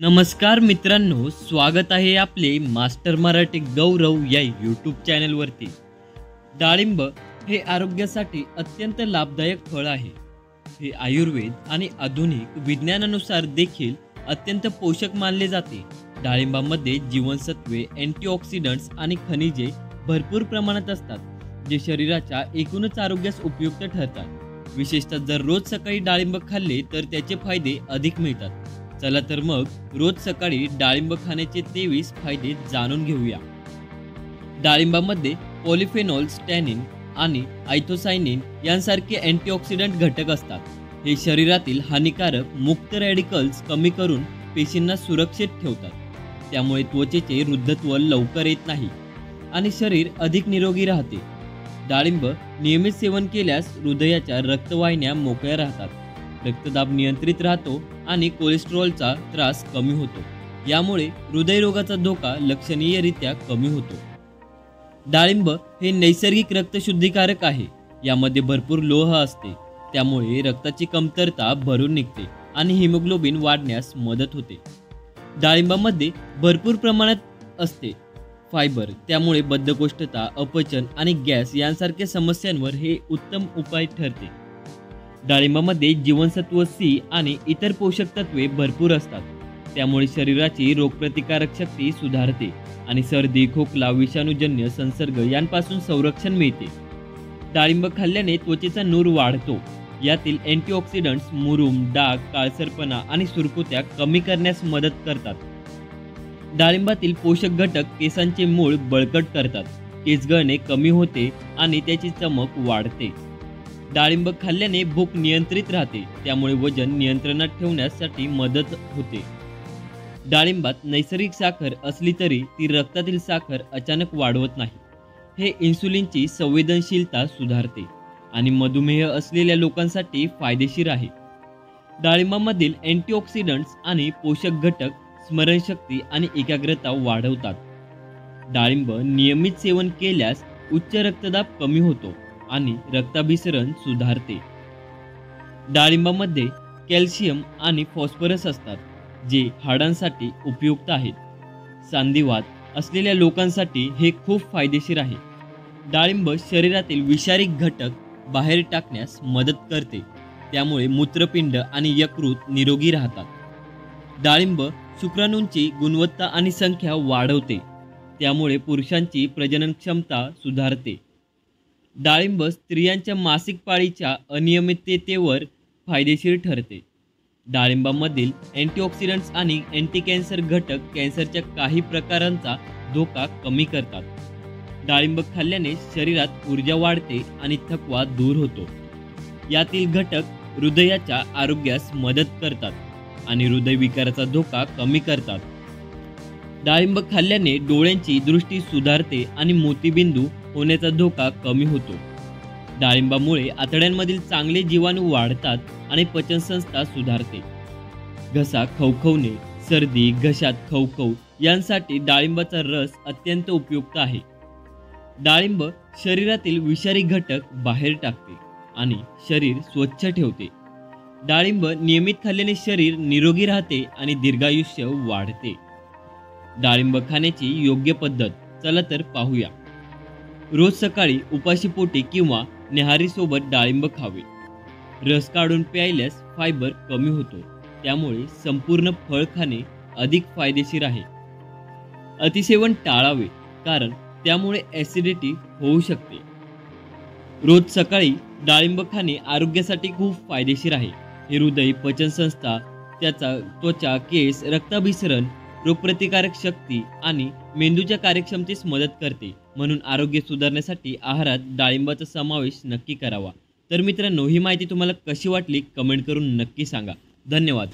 नमस्कार मित्रांनो, स्वागत आहे आपले मास्टर मराठी गौरव या यूट्यूब चॅनलवरती। डाळिंब हे आरोग्यासाठी अत्यंत लाभदायक फळ आहे। हे आयुर्वेद आणि आधुनिक विज्ञानानुसार देखील अत्यंत पोषक मानले जाते। डाळिंबामध्ये जीवनसत्वे, अँटीऑक्सिडंट्स आणि खनिजे भरपूर प्रमाणात असतात, जे शरीराच्या एकूणच आरोग्यास उपयुक्त ठरतात। विशेषतः जर रोज सकाळी डाळिंब खाल्ले तर त्याचे फायदे अधिक मिळतात। चला तर मग रोज सकाळी डाळिंब खाण्याचे 23 फायदे जाणून घेऊया। डाळिंबामध्ये पॉलिफेनॉल्स, टॅनिन आणि आयथोसायनिन यांसारखे अँटीऑक्सिडंट घटक असतात। हे शरीरातील हानिकारक मुक्त रॅडिकल्स कमी करून पेशींना सुरक्षित ठेवतात। त्यामुळे त्वचेचे वृद्धत्व लवकर येत नाही आणि शरीर अधिक निरोगी राहते। डाळिंब नियमित सेवन केल्यास हृदयाच्या रक्तवाहिन्या मोकळ्या राहतात, रक्तदाब नियंत्रित राहतो आणि कोलेस्टेरॉलचा त्रास कमी होतो। यामुळे हृदयरोगाचा धोका लक्षणीयरित्या कमी होतो। डाळिंब हे नैसर्गिक रक्तशुद्धीकारक आहे। यामध्ये भरपूर लोह असते, त्यामुळे रक्ताची कमतरता भरून निघते आणि हिमोग्लोबिन वाढण्यास मदत होते। डाळिंबामध्ये भरपूर प्रमाणात असते फायबर, त्यामुळे बद्धकोष्ठता, अपचन आणि गॅस यांसारख्या समस्यांवर हे उत्तम उपाय ठरते। डाळिंबामध्ये जीवनसत्व सी आणि इतर पोषक तत्वे भरपूर असतात, त्यामुळे शरीराची रोगप्रतिकारक शक्ती सुधारते आणि सर्दी, खोकला, विषाणूजन्य संसर्ग यांपासून संरक्षण मिळते। डाळिंब खाल्ल्याने त्वचेचा नूर वाढतो। यातील अँटीऑक्सिडंट्स मुरूम, डाग, काळसरपणा आणि सुरकुत्या कमी करण्यास मदत करतात। डाळिंबातील पोषक घटक केसांचे मूळ बळकट करतात, केस गळणे कमी होते आणि त्याची चमक वाढते। डाळिंब खाल्ल्याने भूक नियंत्रित राहते, त्यामुळे वजन नियंत्रणात ठेवण्यासाठी मदत होते। डाळिंबात नैसर्गिक साखर असली तरी ती रक्तातील साखर अचानक वाढवत नाही। हे इन्सुलिनची संवेदनशीलता सुधारते आणि मधुमेह असलेल्या लोकांसाठी फायदेशीर आहे। डाळिंबामधील अँटीऑक्सिडंट्स आणि पोषक घटक स्मरणशक्ती आणि एकाग्रता वाढवतात। डाळिंब नियमित सेवन केल्यास उच्च रक्तदाब कमी होतो आणि रक्ताभिसरण सुधारते। डाळिंबामध्ये कॅल्शियम आणि फॉस्फरस असतात, जे हाडांसाठी उपयुक्त आहेत। सांधिवात असलेल्या लोकांसाठी हे खूप फायदेशीर आहे। डाळिंब शरीरातील विषारी घटक बाहेर टाकण्यास मदत करते, त्यामुळे मूत्रपिंड आणि यकृत निरोगी राहतात। डाळिंब शुक्राणूंची गुणवत्ता आणि संख्या वाढवते, त्यामुळे पुरुषांची प्रजनन क्षमता सुधारते। डाळिंब स्त्रियांच्या मासिक पाळीच्या अनियमिततेवर फायदेशीर ठरते। डाळिंबामधील अँटीऑक्सिडंट्स आणि अँटी कॅन्सर घटक कॅन्सरच्या काही प्रकारांचा धोका कमी करतात। डाळिंब खाल्ल्याने शरीरात ऊर्जा वाढते आणि थकवा दूर होतो। यातील घटक हृदयाच्या आरोग्यास मदत करतात आणि हृदयविकाराचा धोका कमी करतात। डाळिंब खाल्ल्याने डोळ्यांची दृष्टी सुधारते आणि मोतीबिंदू होण्याचा धोका कमी होतो। डाळिंबामुळे आतड्यांमधील चांगले जीवाणू वाढतात आणि पचनसंस्था सुधारते। घसा खवखवणे, सर्दी, घशात खवखव यांसाठी डाळिंबाचा रस अत्यंत उपयुक्त आहे। डाळिंब शरीरातील विषारी घटक बाहेर टाकते आणि शरीर स्वच्छ ठेवते। डाळिंब नियमित खाल्ल्याने शरीर निरोगी राहते आणि दीर्घायुष्य वाढते। डाळिंब खाण्याची योग्य पद्धत चला तर पाहूया। रोज सकाळी उपाशीपोटी किंवा न्याहारीसोबत डाळिंब खावे। रस काढून प्यायल्यास फायबर कमी होतो, त्यामुळे संपूर्ण फळ खाणे अधिक फायदेशीर आहे। अतिसेवन टाळावे, कारण त्यामुळे ॲसिडिटी होऊ शकते। रोज सकाळी डाळिंब खाणे आरोग्यासाठी खूप फायदेशीर आहे। हे हृदय, पचनसंस्था, त्वचा, केस, रक्ताभिसरण, रोगप्रतिकारक शक्ती आणि मेंदूच्या कार्यक्षमतेस मदत करते। म्हणून आरोग्य सुधारण्यासाठी आहारात डाळिंबाचा समावेश नक्की करावा। तर मित्रांनो, ही माहिती तुम्हाला कशी वाटली कमेंट करून नक्की सांगा। धन्यवाद।